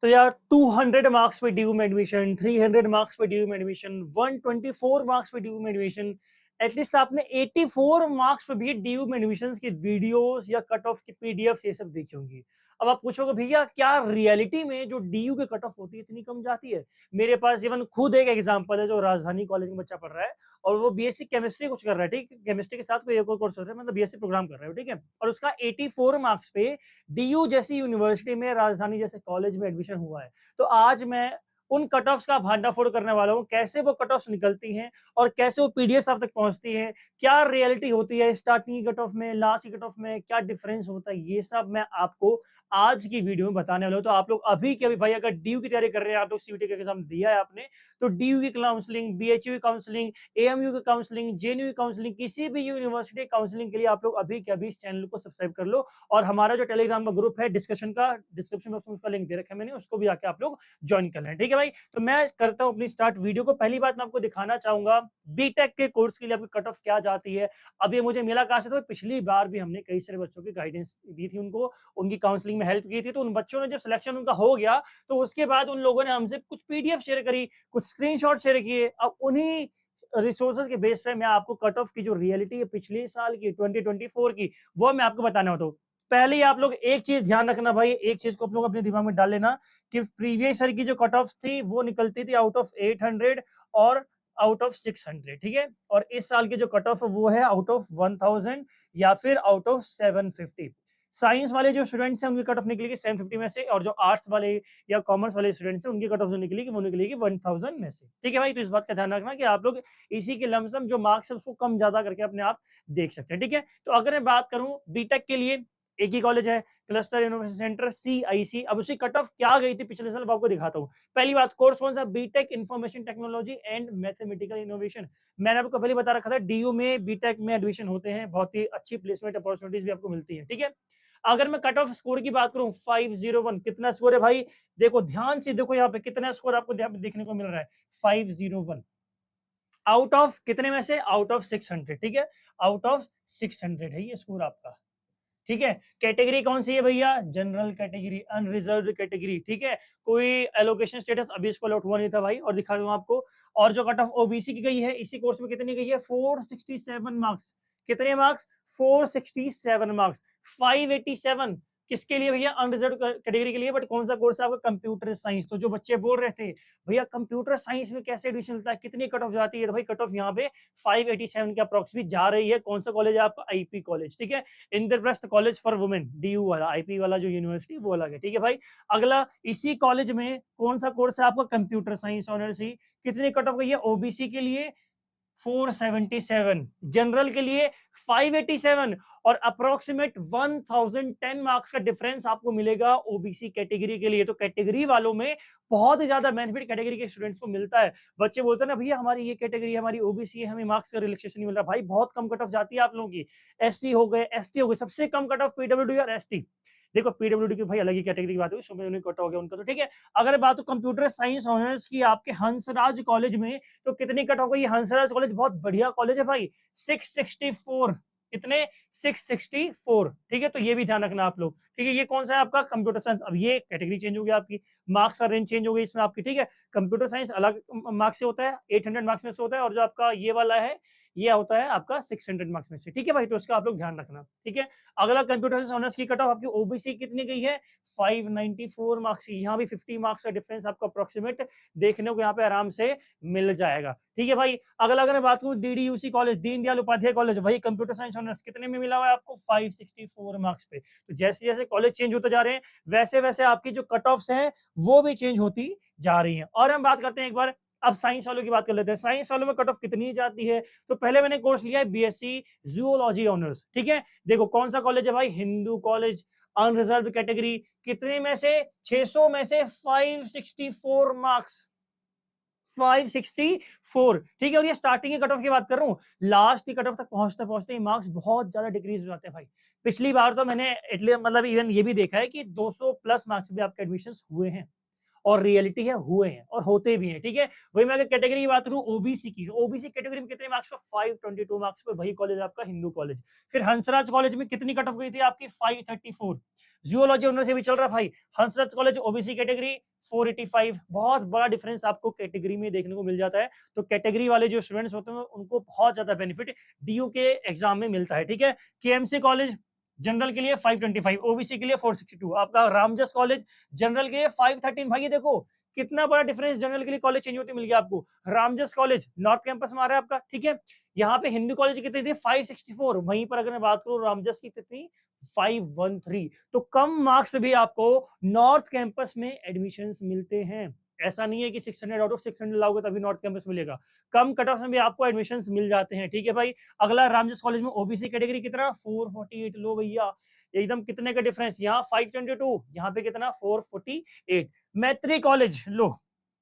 तो यार 200 मार्क्स पे ड्यू में एडमिशन, 300 मार्क्स पे ड्यू में एडमिशन, 124 मार्क्स पे ड्यू में एडमिशन, एटलीस्ट आपने 84 मार्क्स पे भी ड्यू में एडमिशन की वीडियोस या कट ऑफ की पीडीएफ ये सब देखी होंगी। अब आप पूछोगे भैया क्या रियलिटी में जो डीयू के कट ऑफ होती है इतनी कम जाती है? मेरे पास इवन खुद एक एग्जांपल है, जो राजधानी कॉलेज में बच्चा पढ़ रहा है और वो बीएससी केमिस्ट्री कुछ कर रहा है, ठीक है, केमिस्ट्री के साथ कोई एक और कोर्स कर रहा है, मतलब बीएससी प्रोग्राम कर रहा है, ठीक है, और उसका 84 मार्क्स पे डीयू जैसी यूनिवर्सिटी में, राजधानी जैसे कॉलेज में एडमिशन हुआ है। तो आज मैं उन कट ऑफ्स का भांडाफोड़ करने वाला हूं, कैसे वो कट ऑफ्स निकलती हैं और कैसे वो पीडीएफ आप तक पहुंचती हैं, क्या रियलिटी होती है स्टार्टिंग की कट ऑफ में, लास्ट की कट ऑफ में क्या डिफरेंस होता है, ये सब मैं आपको आज की वीडियो में बताने वाला हूं। तो आप लोग अभी के अभी भाई अगर डीयू की तैयारी कर रहे हैं, आप लोग सीयूटी का एग्जाम दिया है आपने, तो डीयू की काउंसलिंग, बीएचयू की काउंसलिंग, एएमयू की काउंसलिंग, जेएनयू की काउंसलिंग, किसी भी यूनिवर्सिटी काउंसलिंग के लिए आप लोग अभी के अभी इस चैनल को सब्सक्राइब कर लो। और हमारा जो टेलीग्राम का ग्रुप है डिस्कशन का, डिस्क्रिप्शन बॉक्स में उसका लिंक दे रखा है मैंने, उसको भी आके आप लोग ज्वाइन कर लें, ठीक है भाई। तो मैं करता हूं अपनी स्टार्ट वीडियो को। पहली बात मैं आपको दिखाना चाहूंगा बीटेक के कोर्स के लिए आपकी कट ऑफ क्या जाती है। अब ये मुझे मिला कहां से? तो पिछली बार भी हमने कई सारे बच्चों की गाइडेंस दी थी, उनको उनकी काउंसलिंग में हेल्प की थी, तो उन बच्चों ने जब सिलेक्शन उनका हो गया तो उसके बाद उन लोगों ने हमसे कुछ पीडीएफ शेयर करी, कुछ स्क्रीनशॉट शेयर किए। अब उन्हीं रिसोर्सेज के बेस पे मैं आपको कट ऑफ की जो रियलिटी है पिछले साल की 2024 की, वो मैं आपको बताने वाला हूं। पहले ही आप लोग एक चीज ध्यान रखना भाई, एक चीज को आप लोग अपने दिमाग में डाल लेना कि प्रीवियस ईयर की जो कट ऑफ थी वो निकलती थी आउट ऑफ 800 और आउट ऑफ 600, ठीक है, और इस साल की जो कट ऑफ है वो है आउट ऑफ 1000 या फिर आउट ऑफ 750। साइंस वाले जो स्टूडेंट्स हैं उनकी कट ऑफ निकलेगी 750 में से, और जो आर्ट्स वाले या कॉमर्स वाले स्टूडेंट्स हैं उनकी कट ऑफ जो निकलेगी वो निकलेगी 1000 में से, ठीक है भाई। तो इस बात का ध्यान रखना कि आप लोग इसी के लमसम जो मार्क्स है उसको कम ज्यादा करके अपने आप देख सकते हैं, ठीक है। तो अगर मैं बात करूं बीटेक के लिए, एक ही कॉलेज है, क्लस्टर इनोवेशन सेंटर सीआईसी। अब उसकी कट ऑफ क्या गई थी पिछले साल, आपको दिखाता हूं। पहली बात, कोर्स कौन सा? B Tech information technology and mathematical innovation. मैंने आपको पहले बता रखा था डीयू में बीटेक में एडमिशन होते हैं, बहुत ही अच्छी प्लेसमेंट अपॉर्चुनिटीज भी आपको मिलती है, ठीक है। अगर मैं कट ऑफ स्कोर की बात करूं 501, कितना स्कोर है भाई? देखो ध्यान से देखो यहाँ पे कितना स्कोर आपको देखने को मिल रहा है, 501 आउट ऑफ कितने में से? आउट ऑफ 600, ठीक है, आउट ऑफ 600 है ये स्कोर आपका, ठीक है। कैटेगरी कौन सी है भैया? जनरल कैटेगरी, अनरिजर्व कैटेगरी, ठीक है। कोई एलोकेशन स्टेटस अभी इसको अलॉट हुआ नहीं था भाई, और दिखा दूं आपको। और जो कट ऑफ ओबीसी की गई है इसी कोर्स में कितनी गई है? 467 मार्क्स। कितने मार्क्स? 467 मार्क्स। 587 किसके लिए भैया? अनरिजर्व कैटेगरी के लिए। बट कौन सा कोर्स है आपका? Computer science. तो जो बच्चे बोल रहे थे भैया कंप्यूटर साइंस में कैसे एडमिशन मिलता है, कितनी कट ऑफ जाती है, तो भाई कट ऑफ यहाँ पे 587 के अप्रॉक्स भी जा रही है। कौन सा कॉलेज है आपका? आईपी कॉलेज, ठीक है, Indraprastha college for women, DU वाला, आईपी वाला जो यूनिवर्सिटी वो अलग है, ठीक है भाई। अगला, इसी कॉलेज में कौन सा कोर्स है आपका? कंप्यूटर साइंस ऑनर्स ही। कितनी कट ऑफ गई है? ओबीसी के लिए 477, जनरल के लिए 587, और अप्रोक्सीमेट 1010 मार्क्स का डिफरेंस आपको मिलेगा ओबीसी कैटेगरी के लिए। तो कैटेगरी वालों में बहुत ही ज्यादा बेनिफिट कैटेगरी के स्टूडेंट्स को मिलता है। बच्चे बोलते हैं ना भैया हमारी ये कैटेगरी, हमारी ओबीसी है, हमें मार्क्स का रिलैक्सेशन नहीं मिल रहा। भाई बहुत कम कट ऑफ जाती है आप लोगों की। एससी हो गए, एसटी हो गए, सबसे कम कट ऑफ पीडब्ल्यूडी और एसटी। देखो पीडब्ल्यूडी की भाई अलग ही कैटेगरी की बात हुई, सुबह उन्हें कट हो गया उनका, तो ठीक है। अगर बात हो कंप्यूटर साइंस ऑनर्स की आपके हंसराज कॉलेज में, तो कितनी कट हो गई? हंसराज कॉलेज बहुत बढ़िया कॉलेज है भाई, 664। कितने? 664, ठीक है। तो ये भी ध्यान रखना आप लोग, ठीक है। ये कौन सा है आपका? Computer science. अब ये कैटेगरी चेंज हो गई आपकी, मार्क्स का रेंज चेंज हो गई इसमें आपकी, ठीक है। कंप्यूटर साइंस अलग मार्क्स से होता है, 800 मार्क्स में से होता है, और जो आपका ये वाला है ये होता है आपका 600 मार्क्स में से, ठीक है भाई। तो इसका आप लोग ध्यान रखना, ठीक है। अगला, कंप्यूटर साइंस ऑनर्स की कट ऑफ आपकी ओबीसी कितनी गई है? 594 मार्क्स की। यहाँ भी 50 मार्क्स का डिफरेंस आपको अप्रोक्सीमेट देखने को यहाँ पे आराम से मिल जाएगा, ठीक है भाई। अगला अगर मैं बात करूं डीडीयूसी कॉलेज, दीनदयाल उपाध्याय कॉलेज, वही कंप्यूटर साइंस ऑनर्स कितने में मिला हुआ है आपको? 564 मार्क्स पे। तो जैसे जैसे कॉलेज चेंज होते जा रहे हैं वैसे वैसे आपकी जो कट ऑफ्स हैं वो भी चेंज होती जा रही हैं। और हम बात करते हैं एक बार, अब साइंस वालों की बात कर लेते हैं। साइंस वालों में कट ऑफ कितनी जाती है? तो पहले मैंने कोर्स लिया है बीएससी जूलॉजी ऑनर्स, ठीक है। देखो कौन सा कॉलेज है भाई? Hindu college, unreserve category. कितने में से? 600 में से 564 मार्क्स, 564, ठीक है। और ये स्टार्टिंग की कट ऑफ की बात कर रहा हूँ, लास्ट की कट ऑफ तक पहुंचते पहुंचते मार्क्स बहुत ज्यादा डिक्रीज हो जाते हैं भाई। पिछली बार तो मैंने मतलब इवन ये भी देखा है कि 200 प्लस मार्क्स भी आपके एडमिशन हुए हैं, और रियलिटी है, हुए हैं और होते भी हैं, ठीक है। वही मैं अगर कैटेगरी की बात करूं ओबीसी की, ओबीसी कैटेगरी में कितने मार्क्स पर 522 मार्क्स पर वही कॉलेज आपका हिंदू कॉलेज। फिर हंसराज कॉलेज में कितनी कट ऑफ गई थी आपकी 534। जियोलॉजी ऑनर से भी चल रहा भाई, हंसराज कॉलेज ओबीसी कैटेगरी 485। बहुत बड़ा डिफरेंस आपको कैटेगरी में देखने को मिल जाता है। तो कैटेगरी वाले जो स्टूडेंट्स होते हैं उनको बहुत ज्यादा बेनिफिट डीयू के एग्जाम में मिलता है, ठीक है। केएमसी कॉलेज जनरल के लिए 525, ओबीसी के लिए 462। आपका रामजस कॉलेज जनरल के लिए 513। भाई ये देखो कितना बड़ा डिफरेंस जनरल के लिए कॉलेज चेंज होते मिल गया आपको। रामजस कॉलेज नॉर्थ कैंपस में आ रहा है आपका, ठीक है। यहाँ पे हिंदू कॉलेज कितनी थी 564, वहीं पर अगर मैं बात करूँ रामजस की कितनी 513। तो कम मार्क्स पे भी आपको नॉर्थ कैंपस में एडमिशंस मिलते हैं। ऐसा नहीं है कि 600 आउट ऑफ 600 लाओगे तभी नॉर्थ कैंपस मिलेगा, कम कट ऑफ में भी आपको एडमिशंस मिल जाते हैं, ठीक है भाई। अगला रामजस कॉलेज में ओबीसी कैटेगरी कितना 448। लो भैया एकदम कितने का डिफरेंस, यहाँ 522, यहाँ पे कितना 448। मैत्री कॉलेज लो,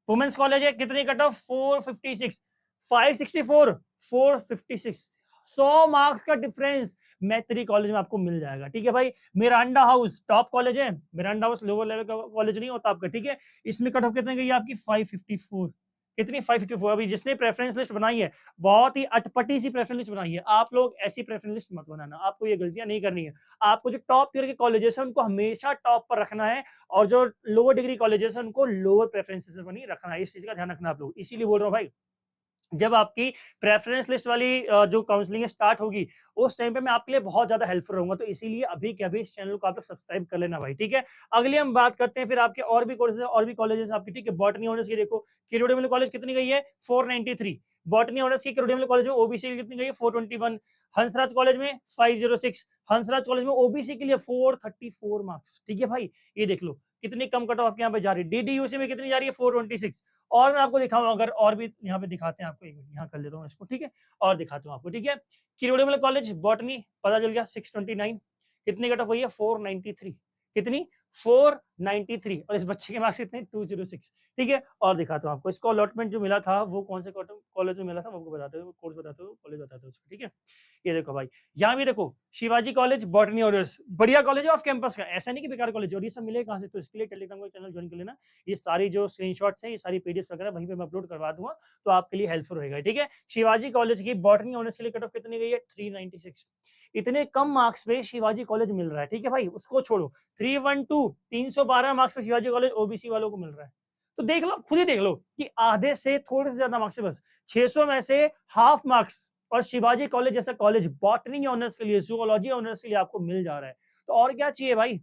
वुमेन्स कॉलेज है, कितनी कट ऑफ 456, 564 456। 100 मार्क्स का डिफरेंस मैत्री कॉलेज में आपको मिल जाएगा, ठीक है भाई। मिरांडा हाउस टॉप कॉलेज है, मिरांडा हाउस लोअर लेवल का कॉलेज नहीं होता आपका, ठीक है। इसमें कट ऑफ कितने गई आपकी 554। कितनी 554। अभी जिसने प्रेफरेंस लिस्ट बनाई है बहुत ही अटपटी सी प्रेफरेंस लिस्ट बनाई है, आप लोग ऐसी प्रेफरेंस लिस्ट मत बनाना, आपको ये गलतियां नहीं करनी है। आपको जो टॉप टियर के कॉलेजेस है उनको हमेशा टॉप पर रखना है, और जो लोअर डिग्री कॉलेजेस है उनको लोअर प्रेफरेंस बनी रखना है। इस चीज का ध्यान रखना आप लोग, इसीलिए बोल रहा हूँ भाई जब आपकी प्रेफरेंस लिस्ट वाली जो काउंसलिंग स्टार्ट होगी उस टाइम पे मैं आपके लिए बहुत ज्यादा हेल्पफुल रहूंगा। तो इसीलिए अभी के अभी इस चैनल को आप लोग सब्सक्राइब कर लेना भाई, ठीक है। अगली हम बात करते हैं फिर आपके और भी कोर्सेज और भी कॉलेजेस आपके, ठीक है। बॉटनी ऑनर्स की देखो किरोड़ीमल कॉलेज कितनी गई है 493। बॉटनी ऑनर्स की किरोड़ीमल कॉलेज में ओबीसी कितनी गई है 421। हंसराज कॉलेज में 506। हंसराज कॉलेज में ओबीसी के लिए 434 मार्क्स, ठीक है भाई। ये देख लो कितनी कम कट ऑफ आपके यहाँ पे जा रही है। डीडीयूसी में कितनी जा रही है 426। और मैं आपको दिखाऊंगा अगर और भी यहाँ पे दिखाते हैं आपको, एक मिनट यहाँ कर लेता हूँ इसको, ठीक है। और दिखाता हूँ आपको, ठीक है। किरोड़ीमल कॉलेज बॉटनी पता चल गया 629। कितनी कट ऑफ हुई है 493। कितनी 493। और इस बच्चे के मार्क्स कितने 206, ठीक है। और दिखाता हूँ आपको इसको अलॉटमेंट जो मिला था वो कौन से कॉलेज में मिला था, वो आपको बताते हो, कोर्स बताते हो, कॉलेज बताते हो उसको, ठीक है। ये देखो भाई यहाँ भी देखो शिवाजी कॉलेज बॉटनी ऑनर्स, बढ़िया कॉलेज है ऑफ कैंपस का, ऐसा नहीं कि बेकार कॉलेज। और ये सब मिले कहाँ से, तो इसके लिए टेलीग्राम का चैनल ज्वाइन कर लेना। ये सारी जो स्क्रीनशॉट्स हैं, ये सारी पीडीएफ वगैरह वहीं पे मैं अपलोड करवा दूंगा, तो आपके लिए हेल्पफुल रहेगा, ठीक है। शिवाजी कॉलेज की बॉटनी ऑनर्स के लिए कट ऑफ कितनी गई है 396। इतने कम मार्क्स पे शिवाजी कॉलेज मिल रहा है, ठीक है भाई। उसको छोड़ो 312 312 मार्क्स पे शिवाजी कॉलेज ओबीसी वालों को मिल रहा है। तो देख लो, खुद ही देख लो कि आधे से थोड़े से ज्यादा मार्क्स, बस 600 में से हाफ मार्क्स और शिवाजी कॉलेज जैसा कॉलेज बॉटनी ऑनर्स के लिए, जूलॉजी ऑनर्स के लिए आपको मिल जा रहा है। तो और क्या चाहिए भाई,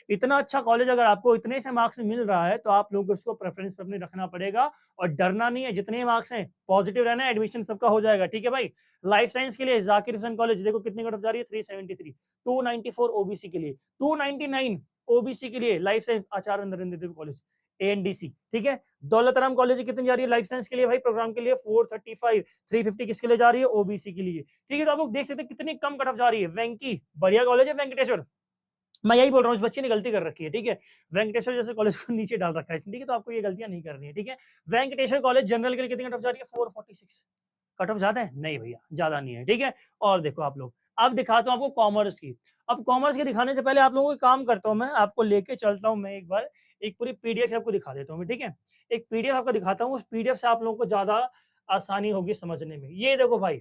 इतना अच्छा कॉलेज अगर आपको इतने से मार्क्स में मिल रहा है तो आप लोगों को इसको प्रेफरेंस पे अपने रखना पड़ेगा। और डरना नहीं है, जितने मार्क्स हैं पॉजिटिव रहना है, एडमिशन सबका हो जाएगा, ठीक है भाई। लाइफ साइंस के लिए जाकिर हुसैन कॉलेज देखो कितनी कट ऑफ जा रही है 373। 294 ओबीसी के लिए, 299 ओबीसी के लिए लाइफ साइंस आचार्य नरेंद्र देव कॉलेज एएनडीसी, ठीक है। दौलत राम कॉलेज कितनी जा रही है लाइफ साइंस के लिए भाई प्रोग्राम के लिए 435। 350 किसके लिए जा रही है ओबीसी के लिए, ठीक है। तो आप लोग देख सकते हैं कितनी कम कट ऑफ जा रही है। वेंकी बढ़िया कॉलेज है, वेंकटेश्वर मैं यही बोल रहा हूँ, इस बच्चे ने गलती कर रखी है, ठीक है। वेंकटेश्वर जैसे कॉलेज को नीचे डाल रखा है, ठीक है। तो आपको ये गलतियां नहीं करनी है, ठीक है। वेंकटेश्वर कॉलेज जनरल के लिए कितनी कट ऑफ जा रही है 446। कट ऑफ ज्यादा है नहीं भैया, ज्यादा नहीं है, ठीक है। और देखो आप लोग, अब दिखाता हूँ आपको कॉमर्स की। अब कॉमर्स के दिखाने से पहले आप लोगों को काम करता हूँ, मैं आपको लेके चलता हूँ, मैं एक बार एक पूरी पीडीएफ आपको दिखा देता हूँ, ठीक है। एक पीडीएफ आपको दिखाता हूँ, उस पीडीएफ से आप लोगों को ज्यादा आसानी होगी समझने में। ये देखो भाई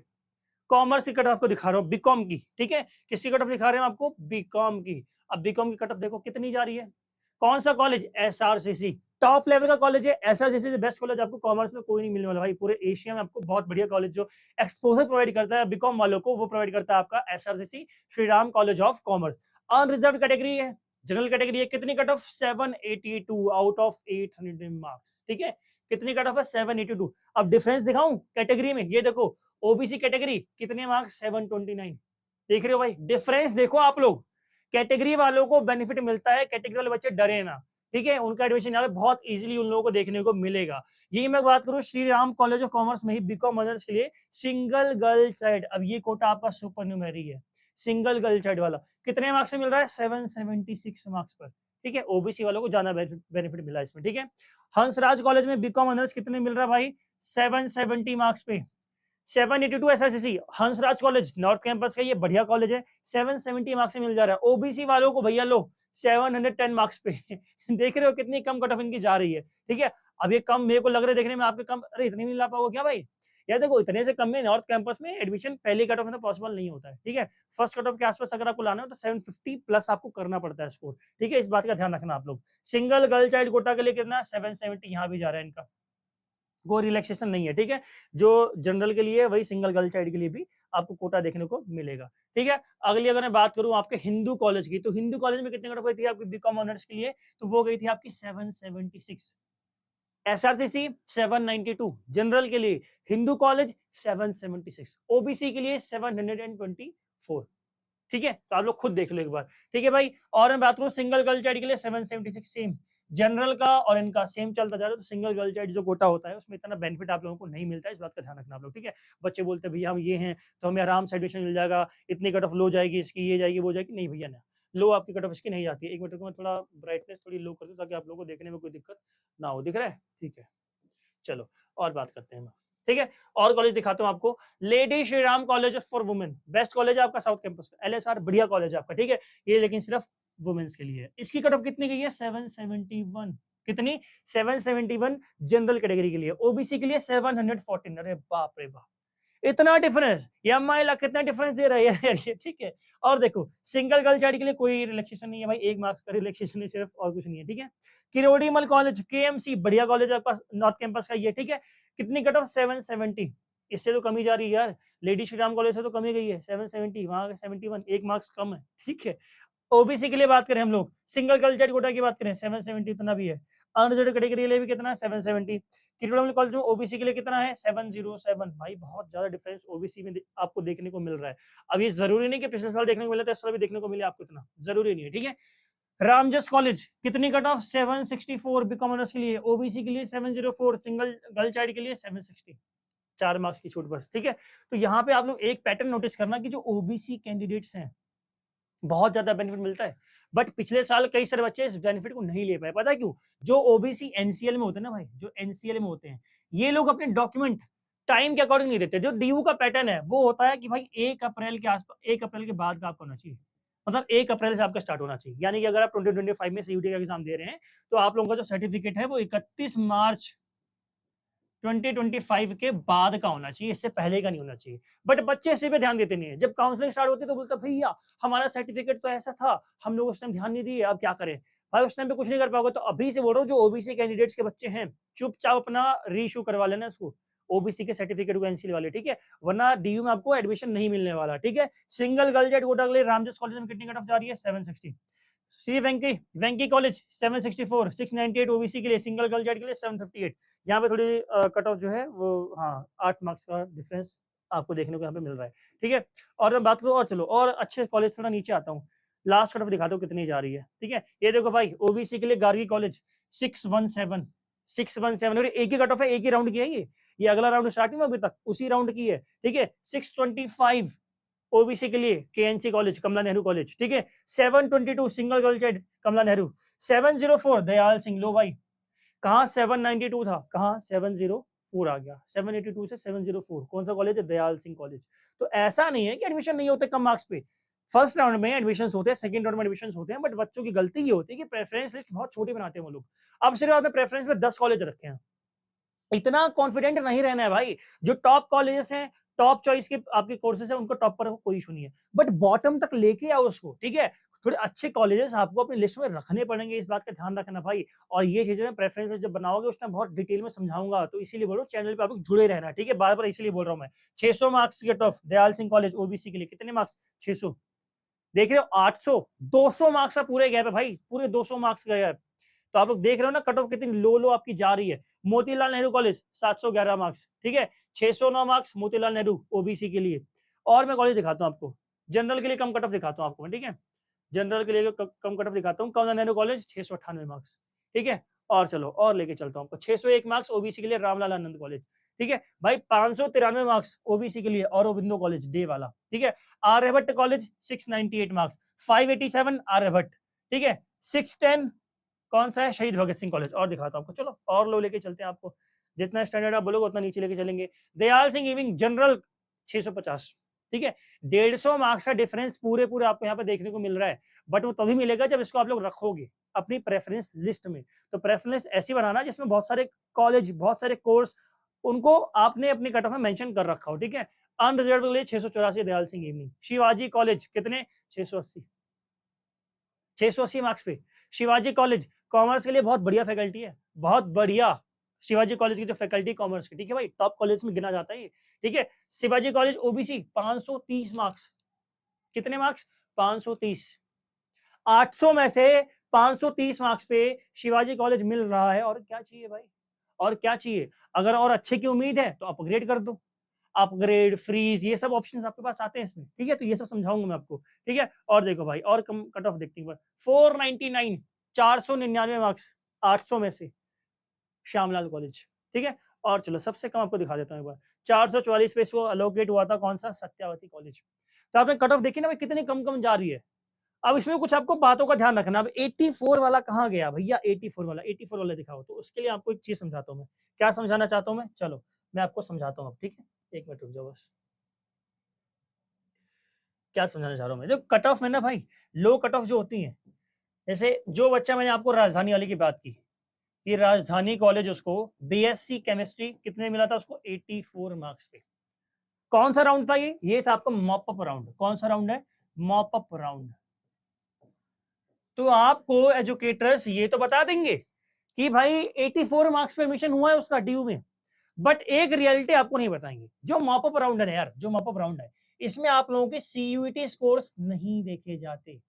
कॉमर्स की कट ऑफ को दिखा रहा हूँ बीकॉम की, ठीक है। किसकी कट ऑफ दिखा रहे हैं आपको बीकॉम की। अब बीकॉम की कट ऑफ देखो कितनी जा रही है। कौन सा कॉलेज एसआरसीसी, टॉप लेवल का कॉलेज है। एसआरसीसी से बेस्ट कॉलेज आपको कॉमर्स में कोई नहीं मिलने वाला भाई, पूरे एशिया में आपको बहुत बढ़िया कॉलेज जो एक्सपोजर प्रोवाइड करता है बीकॉम वालों को, वो प्रोवाइड करता है आपका SRCC Shri Ram college of commerce. Unreserve category है, जनरल कैटेगरी है। कितनी cut off 782 out of 800 marks, ठीक है। कितनी कट ऑफ है 782। अब डिफरेंस दिखाऊं कैटेगरी में, ये देखो ओबीसी कैटेगरी कितने मार्क्स 729। देख रहे हो भाई डिफरेंस, देखो आप लोग। कैटेगरी वालों को बेनिफिट मिलता है, कैटेगरी वाले बच्चे डरे ना, ठीक है। उनका एडमिशन यहाँ पे बहुत इजीली उन लोगों को देखने को मिलेगा। यही मैं बात करूँ Shri Ram college of commerce में ही बीकॉम ऑनर्स के लिए सिंगल गर्ल चाइल्ड, अब ये कोटा आपका सुपर न्यूमेरी है, सिंगल गर्ल चाइल्ड वाला कितने मार्क्स से मिल रहा है 776 मार्क्स पर, ठीक है। ओबीसी वालों को ज्यादा बेनिफिट मिला इसमें, ठीक है। हंसराज कॉलेज में बीकॉम ऑनर्स कितने मिल रहा है भाई 770 मार्क्स पे, 782 SRCC Hansraj college north campus का, ये बढ़िया कॉलेज है, 770 मार्क्स से मिल जा रहा है। ओबीसी वालों को भैया लो 710 मार्क्स पे देख रहे हो कितनी कम कट ऑफ इनकी जा रही है, ठीक है। अब ये कम मेरे को लग रहा है देखने में आपके कम, अरे इतनी नहीं ला पाओगे क्या भाई? यार देखो इतने से कम में नॉर्थ कैंपस में एडमिशन पहली कट ऑफ में तो पॉसिबल नहीं होता है, ठीक है। फर्स्ट कट ऑफ के आसपास अगर आपको लाना हो तो 750 प्लस आपको करना पड़ता है स्कोर, ठीक है। इस बात का ध्यान रखना आप लोग। सिंगल गर्ल चाइल्ड कोटा के लिए कितना 770 यहाँ भी जा रहा है इनका, कोई रिलैक्सेशन नहीं है, ठीक है। जो जनरल के लिए वही सिंगल गर्ल चाइल्ड के लिए भी आपको कोटा देखने को मिलेगा, ठीक है। अगली अगर मैं बात करूं आपके हिंदू कॉलेज की, तो हिंदू कॉलेज में कितने कट ऑफ गई थी आपकी बीकॉम ऑनर्स के लिए? तो वो गई थी आपकी 776। एसआरसीसी 792 जनरल के लिए, हिंदू कॉलेज 776, ओबीसी के लिए 724, ठीक है। तो आप लोग खुद देख लो एक बार, ठीक है भाई। और मैं बात करूं सिंगल गर्ल चाइल्ड के लिए 776 सेम, जनरल का और इनका सेम चलता जा रहा है। तो सिंगल गर्ल चाइल्ड जो कोटा होता है उसमें इतना बेनिफिट आप लोगों को नहीं मिलता है, इस बात का ध्यान रखना आप लोग, ठीक है। बच्चे बोलते हैं भैया हम ये हैं तो हमें आराम से एडमिशन मिल जाएगा, इतनी कट ऑफ लो जाएगी इसकी, ये जाएगी वो जाएगी, नहीं भैया ना, लो आपकी कट ऑफ इसकी नहीं जाती है। एक मिनट को मैं थोड़ा ब्राइटनेस थोड़ी लो कर दूं ताकि आप लोगों को देखने में कोई दिक्कत ना हो, दिख रहा है, ठीक है। चलो और बात करते हैं, ठीक है। और कॉलेज दिखाता हूं आपको, lady Shri Ram college for women, best college है आपका साउथ कैंपस का, एलएसआर बढ़िया कॉलेज है आपका, ठीक है। ये लेकिन सिर्फ वुमेन्स के लिए है। इसकी कट ऑफ कितनी गई है? 771। कितनी? 771 जनरल कैटेगरी के लिए। ओबीसी के लिए 714। अरे बाप रे बाप, इतना डिफरेंस, एमआई कितना डिफरेंस दे रहा है यार ये, ठीक है। और देखो सिंगल गर्ल चाइल्ड के लिए कोई रिलैक्सेशन नहीं है भाई, 1 मार्क्स का रिलैक्सेशन है सिर्फ, और कुछ नहीं है, ठीक है। किरोड़ीमल कॉलेज केएमसी बढ़िया कॉलेज है आपका नॉर्थ कैंपस का ये, ठीक है। कितनी कट ऑफ? 770। इससे तो कमी जा रही है यार, लेडी श्री राम कॉलेज से तो कमी गई है 770, वहां 71, 1 मार्क्स कम है, ठीक है। ओबीसी के लिए बात करें हम लोग, सिंगल गर्ल चाइल्ड कोटा की बात करें 770 इतना भी है। अनरिजर्व कैटेगरी के लिए भी कितना है? 770। किरोड़ीमल कॉलेज में ओबीसी के लिए कितना है? 707। भाई बहुत ज्यादा डिफरेंस ओबीसी में आपको देखने को मिल रहा है। अब ये जरूरी नहीं कि पिछले साल देखने को मिला था इस साल भी देखने को मिले आपको, इतना जरूरी नहीं है, ठीक है। रामजस कॉलेज कितनी कट ऑफ? 764 बीकॉम ऑनर्स के लिए, ओबीसी के लिए 704, सिंगल गर्ल चाइल्ड के लिए 760, 4 मार्क्स की छूट बस, ठीक है। तो यहाँ पे आप लोग एक पैटर्न नोटिस करना कि जो ओबीसी कैंडिडेट्स हैं बहुत ज्यादा बेनिफिट मिलता है, बट पिछले साल कई सारे बच्चे इस बेनिफिट को नहीं ले पाए, पता है क्यों? जो ओबीसी एनसीएल में होते हैं ना भाई, जो एनसीएल में होते हैं, ये लोग अपने डॉक्यूमेंट टाइम के अकॉर्डिंग नहीं देते। जो डीयू का पैटर्न है वो होता है कि भाई 1 अप्रैल के आसपास, 1 अप्रैल के बाद का आपका होना चाहिए, मतलब 1 अप्रैल से आपका स्टार्ट होना चाहिए। यानी कि अगर आप 2025 में सीयूटी का एग्जाम दे रहे हैं तो आप लोगों का जो सर्टिफिकेट है वो 31 मार्च 2025 के बाद का होना चाहिए, इससे पहले का नहीं होना चाहिए। बट बच्चे इसी पे ध्यान देते नहीं है। जब काउंसलिंग स्टार्ट होती है तो बोलता भैया हमारा सर्टिफिकेट तो ऐसा था, हम लोग उस टाइम ध्यान नहीं दिए, अब क्या करें? भाई उस टाइम पे कुछ नहीं कर पाओगे। तो अभी से बोल रहा हूँ जो ओबीसी कैंडिडेट्स के बच्चे हैं, चुपचाप अपना रीइश्यू करवा लेना इसको, ओबीसी के सर्टिफिकेट को एनसीएल वाले, ठीक है। वरना डीयू में आपको एडमिशन नहीं मिलने वाला, ठीक है। सिंगल गर्ल चाइल्ड कोटा के लिए रामजस कॉलेज में कितनी कट ऑफ जा रही है? 760। श्री वेंकी वेंकी कॉलेज 764, 698 ओबीसी के लिए, सिंगल गर्ल चाइल्ड के लिए 758। यहाँ पे थोड़ी कट ऑफ जो है वो, हाँ 8 मार्क्स का डिफरेंस आपको देखने को यहाँ पे मिल रहा है, ठीक है। और मैं बात करूँ, और चलो और अच्छे कॉलेज थोड़ा नीचे आता हूँ, लास्ट कट ऑफ दिखाता हूँ कितनी जा रही है, ठीक है। ये देखो भाई ओबीसी के लिए गार्गी कॉलेज 617, 617, और एक ही कट ऑफ है, एक ही राउंड की है ये अगला राउंड स्टार्ट नहीं हुआ अभी तक, उसी राउंड की है, ठीक है। 625 ओबीसी के लिए केएनसी कॉलेज कमला नेहरू कॉलेज, ठीक है। 722 सिंगल गर्ल चाइल्ड कमला नेहरू। 704 दयाल सिंह, लो भाई कहाँ 792 था, कहाँ 704 आ गया, 782 से 704, कौन सा कॉलेज है? दयाल सिंह कॉलेज। तो ऐसा नहीं है कि एडमिशन नहीं होते कम मार्क्स पे, फर्स्ट राउंड में एडमिशन होते हैं, सेकंड राउंड में एडमिशन होते हैं, बट बच्चों की गलती ये होती है कि प्रेफरेंस लिस्ट बहुत छोटी बनाते हैं वो लोग। अब सिर्फ आपने प्रेफरेंस में 10 कॉलेज रखे हैं, इतना कॉन्फिडेंट नहीं रहना है भाई। जो टॉप कॉलेजेस हैं, टॉप चॉइस के आपके कोर्सेज है, उनको टॉप पर कोई इशू नहीं है, बट बॉटम तक लेके आओ उसको, ठीक है। थोड़े अच्छे कॉलेजेस आपको अपनी लिस्ट में रखने पड़ेंगे, इस बात का ध्यान रखना भाई। और ये चीजें मैं प्रेफरेंस जब बनाओगे उस टाइम बहुत डिटेल में समझाऊंगा, तो इसीलिए बोल रहा हूँ चैनल पे आप लोग जुड़े रहना, ठीक है। बार बार इसीलिए बोल रहा हूँ मैं। 600 marks gate of Dayal Singh college OBC के लिए, कितने मार्क्स? 600। देख रहे हो 800, 200 मार्क्स का पूरे गैप है भाई, पूरे 200 मार्क्स का गैप। तो आप लोग देख रहे हो ना कट ऑफ कितनी लो लो आपकी जा रही है। मोतीलाल नेहरू कॉलेज 711 मार्क्स, ठीक है। 609 मार्क्स मोतीलाल नेहरू ओबीसी के लिए। और मैं कॉलेज दिखाता हूँ आपको, जनरल के लिए कम कट ऑफ दिखाता हूँ आपको, ठीक है। जनरल के लिए कम कट ऑफ दिखाता हूँ, कमला नेहरू कॉलेज 698 मार्क्स, ठीक है। और चलो और लेके चलता हूँ आपको, 601 मार्क्स ओबीसी के लिए रामलाल आनंद कॉलेज, ठीक है भाई। 593 मार्क्स ओबीसी के लिए औरबिंदो कॉलेज डे वाला, ठीक है। आर्यभट्ट कॉलेज 698 मार्क्स, 587 आर्यभट्ट, ठीक है। 610 कौन सा है? शहीद भगत सिंह कॉलेज। और दिखाता हूं आपको, चलो और लो लेके चलते हैं आपको, जितना स्टैंडर्ड आप बोलोगे उतना नीचे लेके चलेंगे। दयाल सिंह गिविंग जनरल 650, ठीक है। 150 मार्क्स का डिफरेंस पूरे पूरे आपको यहाँ पे देखने को मिल रहा है, बट वो तभी मिलेगा जब इसको आप लोग रखोगे अपनी प्रेफरेंस लिस्ट में। तो प्रेफरेंस ऐसी बनाना जिसमें बहुत सारे कॉलेज, बहुत सारे कोर्स, उनको आपने अपनी कट ऑफ में मेंशन कर रखा हो, ठीक है। अनरिजर्व के लिए 684 दयाल सिंह इवनिंग। शिवाजी कॉलेज कितने? 680, 680 मार्क्स पे। शिवाजी कॉलेज कॉमर्स के लिए बहुत बढ़िया फैकल्टी है, बहुत बढ़िया। शिवाजी कॉलेज की जो फैकल्टी कॉमर्स की, ठीक है भाई, टॉप कॉलेज में गिना जाता है ये, ठीक है। Shivaji college OBC 530 marks. कितने मार्क्स? 530। 800 में से 530 मार्क्स पे शिवाजी कॉलेज मिल रहा है, और क्या चाहिए भाई? और क्या चाहिए? अगर और अच्छे की उम्मीद है तो अपग्रेड कर दो। अपग्रेड, फ्रीज, ये सब ऑप्शंस आपके पास आते हैं इसमें, ठीक है। तो ये सब समझाऊंगा मैं आपको, ठीक है। और देखो भाई, और कम कट ऑफ देखते हैं, 499, 499 मार्क्स 800 में से श्यामलाल कॉलेज, ठीक है। और चलो सबसे कम आपको दिखा देता हूँ एक बार, 444 पे इसको अलोकेट हुआ था, कौन सा? सत्यावती कॉलेज। तो आपने कट ऑफ देखी ना भाई, कितनी कम कम जा रही है। अब इसमें कुछ आपको बातों का ध्यान रखना। अब 84 वाला कहाँ गया भैया? 84 वाला, 84 वाला दिखाओ। तो उसके लिए आपको एक चीज समझाता हूँ मैं। क्या समझाना चाहता हूँ मैं? चलो मैं आपको समझाता हूँ अब, ठीक है। एक मिनट रुक जाओ बस। क्या समझाना चाह रहा हूँ मैं? जो कट ऑफ है ना भाई, लो कट ऑफ जो होती है, जैसे जो बच्चा, मैंने आपको राजधानी वाले की बात की, कि राजधानी कॉलेज उसको बीएससी केमिस्ट्री कितने मिला था उसको? 84 मार्क्स पे। कौन सा राउंड था ये था आपका मॉप अप राउंड। कौन सा राउंड है? Mop up round. तो आपको एजुकेटर्स ये तो बता देंगे कि भाई 84 मार्क्स पे एडमिशन हुआ है उसका डीयू में, बट एक रियलिटी आपको नहीं बताएंगे। जो मॉप अप राउंड है यार, जो मॉप अप राउंड है, इसमें आप लोगों के सीयूईटी स्कोर्स नहीं देखे जाते।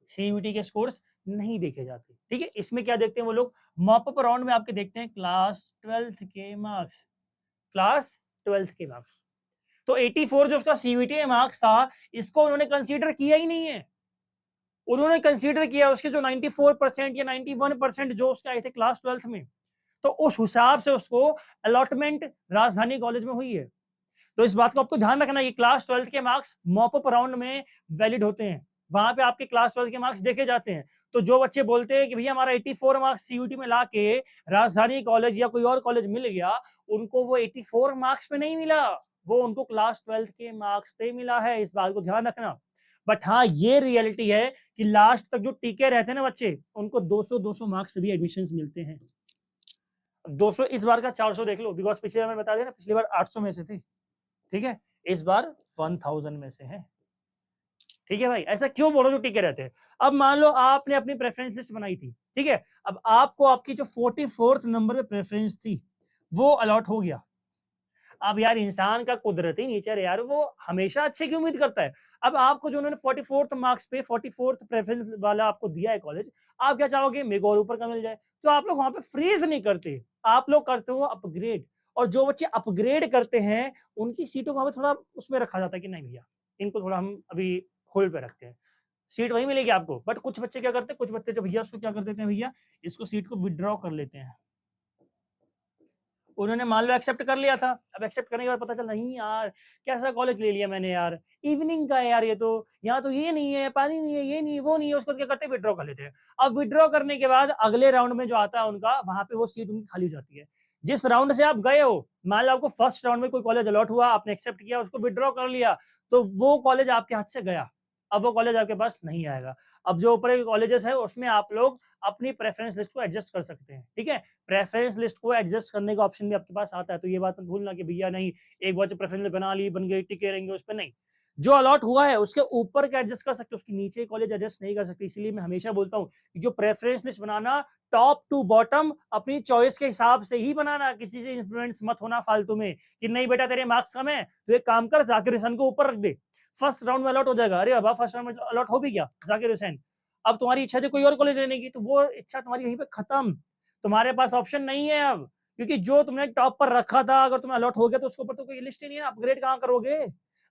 सीयूईटी के स्कोर्स नहीं देखे जाते, ठीक है। इसमें क्या देखते हैं वो लोग? मॉप अप राउंड में आपके देखते हैं क्लास 12th के मार्क्स, क्लास 12th के मार्क्स। तो 84 जो उसका सीयूईटी मार्क्स था, इसको उन्होंने कंसीडर किया ही नहीं है। उन्होंने कंसीडर किया उसके जो 94% या 91% जो उसके आए थे क्लास 12th में, तो उस हिसाब से उसको अलॉटमेंट राजधानी कॉलेज में हुई है। तो इस बात को आपको ध्यान रखना है कि क्लास 12th के मार्क्स मॉप अप राउंड में वैलिड होते हैं। वहां पे आपके क्लास 12th के मार्क्स देखे जाते हैं। तो जो बच्चे बोलते हैं कि भैया हमारा 84 मार्क्स सीयूटी में लाके राजधानी कॉलेज या कोई और कॉलेज मिल गया, उनको वो 84 मार्क्स पे नहीं मिला, वो उनको क्लास 12th के मार्क्स पे मिला है। इस बात को ध्यान रखना। बट हाँ, ये रियलिटी है कि लास्ट तक जो टीके रहते हैं ना बच्चे, उनको 200 मार्क्स पे भी एडमिशन मिलते हैं। 200 इस बार का 400 देख लो, बिकॉज पिछले बार मैंने बता दिया ना, पिछली बार 800 में से थे, ठीक है। इस बार 1000 में से है, ठीक है भाई। ऐसा क्यों बोलो जो टिके रहते हैं? अब मान लो आपने अपनी प्रेफरेंस लिस्ट बनाई थी, ठीक है। अब आपको आपकी जो 44th नंबर पे प्रेफरेंस थी वो अलॉट हो गया। अब यार इंसान का कुदरती नेचर है यार, वो हमेशा अच्छे की उम्मीद करता है। अब आपको जो उन्होंने 44th मार्क्स पे 44th प्रेफरेंस वाला आपको दिया है कॉलेज, आप क्या चाहोगे? मेरे को और ऊपर का मिल जाए। तो आप लोग वहां पे फ्रीज नहीं करते, आप लोग करते हो अपग्रेड। और जो बच्चे अपग्रेड करते हैं उनकी सीटों को हमें थोड़ा उसमें रखा जाता है कि नहीं भैया, इनको थोड़ा हम अभी होल्ड पे रखते हैं, सीट वही मिलेगी आपको। बट कुछ बच्चे क्या करते हैं, कुछ बच्चे जो भैया उसको क्या कर देते हैं भैया, इसको सीट को विड्रॉ कर लेते हैं। उन्होंने मान लो एक्सेप्ट कर लिया था, अब एक्सेप्ट करने के बाद पता चला नहीं यार, कैसा कॉलेज ले लिया मैंने यार, इवनिंग का है यार, ये तो यहाँ तो ये नहीं है, पानी नहीं है, ये नहीं, वो नहीं है। उसको क्या करते हैं? विड्रॉ कर लेते हैं। अब विड्रॉ करने के बाद अगले राउंड में जो आता है उनका, वहां पे वो सीट उनकी खाली हो जाती है। जिस राउंड से आप गए हो, मान लो आपको फर्स्ट राउंड में कोई कॉलेज अलॉट हुआ, आपने एक्सेप्ट किया, उसको विड्रॉ कर लिया, तो वो कॉलेज आपके हाथ से गया। अब वो कॉलेज आपके पास नहीं आएगा। अब जो ऊपर के कॉलेजेस है उसमें आप लोग अपनी प्रेफरेंस लिस्ट को एडजस्ट कर सकते हैं, ठीक है। प्रेफरेंस लिस्ट को एडजस्ट करने का ऑप्शन भी आपके पास आता है। तो ये बात मत भूलना कि भैया नहीं, एक बार जो प्रेफरेंस बना ली, बन गई, टिके रहेंगे उस पर, नहीं। जो अलॉट हुआ है उसके ऊपर का एडजस्ट कर सकते हो, उसके नीचे कॉलेज एडजस्ट नहीं कर सकते। इसलिए मैं हमेशा बोलता हूँ कि जो प्रेफरेंस लिस्ट बनाना, टॉप टू बॉटम अपनी चॉइस के हिसाब से ही बनाना, किसी से इन्फ्लुएंस मत होना फालतू में कि नहीं बेटा तेरे मार्क्स कम है तो एक काम कर, जाकिर हुसैन को ऊपर रख दे, फर्स्ट राउंड में अलॉट हो जाएगा। अरे बाबा, फर्स्ट राउंड में अलॉट हो भी गया जाकिर हुसैन, अब तुम्हारी इच्छा थी कोई और कॉलेज लेने की, तो वो इच्छा तुम्हारी यहीं पे खत्म। तुम्हारे पास ऑप्शन नहीं है अब, क्योंकि जो तुमने टॉप पर रखा था, अगर तुम्हें अलॉट हो गया तो उसके ऊपर तो कोई लिस्ट ही नहीं है। अपग्रेड कहाँ करोगे?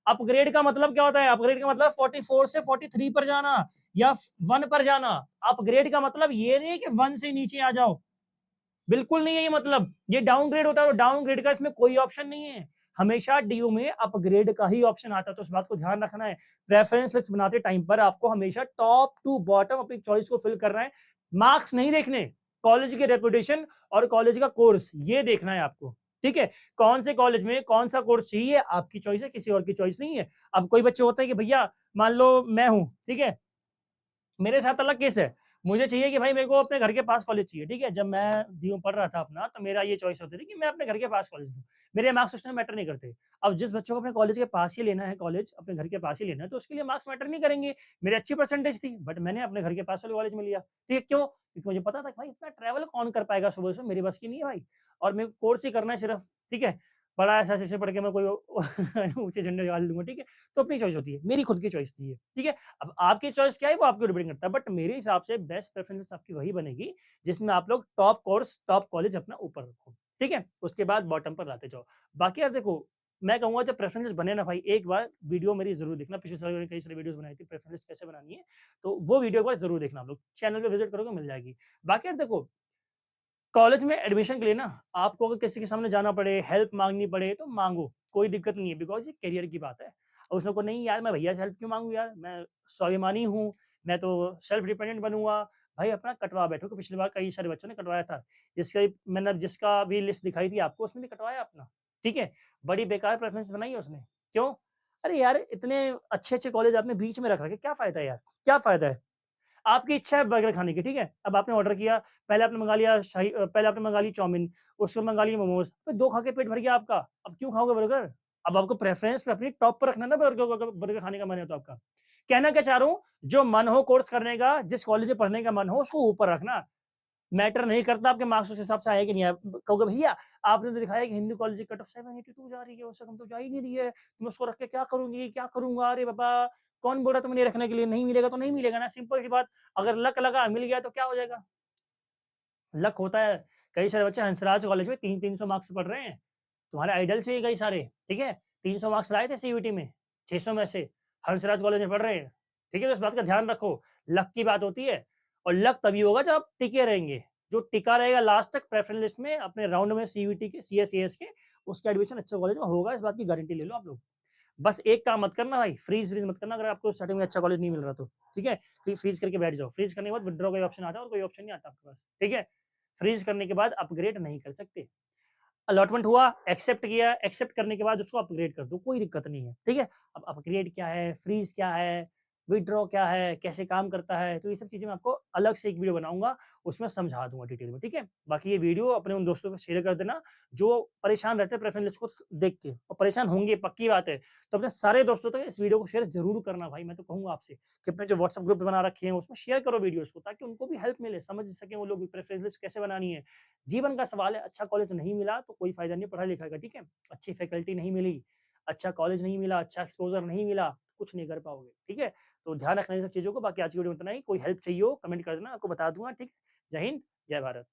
अपग्रेड का मतलब क्या होता है? अपग्रेड का मतलब 44 से 43 पर जाना या 1 पर जाना। अपग्रेड का मतलब ये नहीं है कि 1 से नीचे आ जाओ, बिल्कुल नहीं है ये मतलब। ये डाउनग्रेड होता है, डाउनग्रेड का इसमें कोई ऑप्शन नहीं है। हमेशा डीयू में अपग्रेड का ही ऑप्शन आता है। तो इस बात को ध्यान रखना है। रेफरेंस लिस्ट बनाते टाइम पर आपको हमेशा टॉप टू बॉटम अपनी चॉइस को फिल करना है, मार्क्स नहीं देखने। कॉलेज की रेपुटेशन और कॉलेज का कोर्स ये देखना है आपको। ठीक है, कौन से कॉलेज में कौन सा कोर्स चाहिए आपकी चॉइस है, किसी और की चॉइस नहीं है। अब कोई बच्चे होते हैं कि भैया मान लो मैं हूं, ठीक है, मेरे साथ अलग केस है। मुझे चाहिए कि भाई मेरे को अपने घर के पास कॉलेज चाहिए, ठीक है। जब मैं डीयू पढ़ रहा था अपना, तो मेरा ये चॉइस होती थी कि मैं अपने घर के पास कॉलेज लूँ। मेरे मार्क्स उसमें मैटर नहीं करते। अब जिस बच्चों को अपने कॉलेज के पास ही लेना है, कॉलेज अपने घर के पास ही लेना है, तो उसके लिए मार्क्स मैटर नहीं करेंगे। मेरी अच्छी परसेंटेज थी, बट मैंने अपने घर के पास वाले कॉलेज में लिया। ठीक है, क्यों? क्योंकि मुझे पता था कि भाई इतना ट्रैवल कौन कर पाएगा सुबह से, मेरी बस की नहीं है भाई। और मेरे को कोर्स ही करना है सिर्फ, ठीक है। बड़ा ऐसा पढ़ के मैं कोई ऊँचे झंडे गाड़ लूँगा, ठीक है। तो अपनी चॉइस होती है, मेरी खुद की चॉइस थी ये, ठीक है। अब आपकी चॉइस क्या है वो आपके ऊपर डिपेंड करता है, बट मेरे हिसाब से बेस्ट प्रेफरेंस आपकी वही बनेगी जिसमें आप लोग टॉप कोर्स, टॉप कॉलेज अपना ऊपर रखो, ठीक है। उसके बाद बॉटम पर लाते जाओ। बाकी यार देखो, मैं कहूंगा जब प्रेफरेंस बने ना भाई, एक बार वीडियो मेरी जरूर देखना। पिछले साल मैंने कई सारी वीडियोस बनाई थी प्रेफरेंस कैसे बनानी है, तो वो वीडियो एक बार जरूर देखना। आप लोग चैनल पे विजिट करोगे मिल जाएगी। बाकी यार देखो, कॉलेज में एडमिशन के लिए ना आपको अगर किसी के सामने जाना पड़े, हेल्प माँगनी पड़े तो माँगो, कोई दिक्कत नहीं है, बिकॉज़ ये करियर की बात है। और उसने को नहीं यार मैं भैया से हेल्प क्यों माँगू यार, मैं स्वाभिमानी हूँ, मैं तो सेल्फ डिपेंडेंट बनूँगा। भाई अपना कटवा बैठो, कि पिछली बार कई सारे बच्चों ने कटवाया था। मैंने जिसका भी लिस्ट दिखाई थी आपको, उसने भी कटवाया अपना, ठीक है? बड़ी बेकार प्रेफ़रेंस बनाई है उसने, क्यों? अरे यार इतने अच्छे-अच्छे कॉलेज आपने बीच में रख रखे, क्या फ़ायदा है यार? क्या फ़ायदा है? आपकी इच्छा है बर्गर खाने की, ठीक है? अब आपने ऑर्डर किया, पहले आपने मँगा ली चाउमीन, उसके बाद मँगा लिए मोमोज़, फिर 2 खा के पेट भर गया आपका, अब क्यों खाओगे बर्गर? अब आपको प्रेफ़रेंस पे अपनी टॉप पर रखना है ना बर्गर को, अगर बर्गर खाने का मन है तो आपका। कहना क्या चाह रहा हूँ, जो मन हो कोर्स करने का, जिस कॉलेज में पढ़ने का मन हो, उसको ऊपर रखना। मैटर नहीं करता आपके मार्क्स उस हिसाब से आए कि नहीं आए। कहोगे भैया आपने तो दिखाया कि हिंदू कॉलेज की कट ऑफ 782 जा रही है, उससे कम तो जा ही नहीं रही है। मैं उसको रख के क्या करूँगी, क्या करूँगा? अरे बाबा! कौन बोला तुम्हें नहीं रखने के लिए? नहीं मिलेगा तो नहीं मिलेगा ना, सिंपल सी बात। अगर लक लगा, मिल गया तो क्या हो जाएगा? लक होता है। कई सारे बच्चे हंसराज कॉलेज में 300-300 मार्क्स से पढ़ रहे हैं। तुम्हारे आइडल्स भी हैं कई सारे, ठीक है? 300 मार्क्स लाए थे सीयूईटी में, 600 में से, हंसराज कॉलेज में पढ़ रहे हैं। ठीक है? तो इस बात का ध्यान रखो, लक की बात होती है और लक तभी होगा जब आप टिके रहेंगे। जो टिका रहेगा लास्ट तक प्रेफ़रेंस लिस्ट में अपने राउंड में सीयूईटी के, सीएस, एएस के, उसका एडमिशन अच्छे कॉलेज में होगा, इस बात की गारंटी ले लो आप लोग। बस एक काम मत करना भाई, फ्रीज़ मत करना अगर आपको स्टार्टिंग में अच्छा कॉलेज नहीं मिल रहा तो, ठीक है? कि फ्रीज़ करके बैठ जाओ, फ्रीज़ करने के बाद विथड्रॉ का ऑप्शन आता है और कोई ऑप्शन नहीं आता आपके पास, ठीक है? फ्रीज़ करने के बाद अपग्रेड नहीं कर सकते। अलॉटमेंट हुआ, एक्सेप्ट किया, एक्सेप्ट करने के बाद उसको अपग्रेड कर दो, कोई दिक्कत नहीं है, ठीक है? अब अपग्रेड क्या है, फ्रीज़ क्या है, विथड्रॉ क्या है, कैसे काम करता है, तो ये सब चीज़ें मैं आपको अलग से एक वीडियो बनाऊँगा, उसमें समझा दूँगा डिटेल में, ठीक है? बाकी ये वीडियो अपने उन दोस्तों को शेयर कर देना, जो परेशान रहते हैं प्रेफ़रेंस लिस्ट को देख के और परेशान होंगे, पक्की बात है। तो अपने सारे दोस्तों तक इस वीडियो को शेयर ज़रूर करना भाई, मैं तो कहूँगा आपसे कि अपने जो व्हाट्सएप ग्रुप बना रखे हैं, उसमें शेयर करो वीडियोज़ को, ताकि उनको भी हेल्प मिले, समझ सकें वो लोग भी प्रेफ़रेंस लिस्ट कैसे बनानी है। जीवन का सवाल है, अच्छा कॉलेज नहीं मिला तो कोई फ़ायदा नहीं पढ़ाई-लिखाई का, ठीक है? अच्छी फैकल्टी नहीं मिली, अच्छा कॉलेज नहीं मिला, अच्छा एक्सपोज़र नहीं मिला, कुछ नहीं कर पाओगे, ठीक है? तो ध्यान रखना इन सब चीज़ों को। बाकी आज की वीडियो में इतना ही, कोई हेल्प चाहिए हो कमेंट कर देना, आपको बता दूँगा, ठीक है? जय हिंद, जय भारत।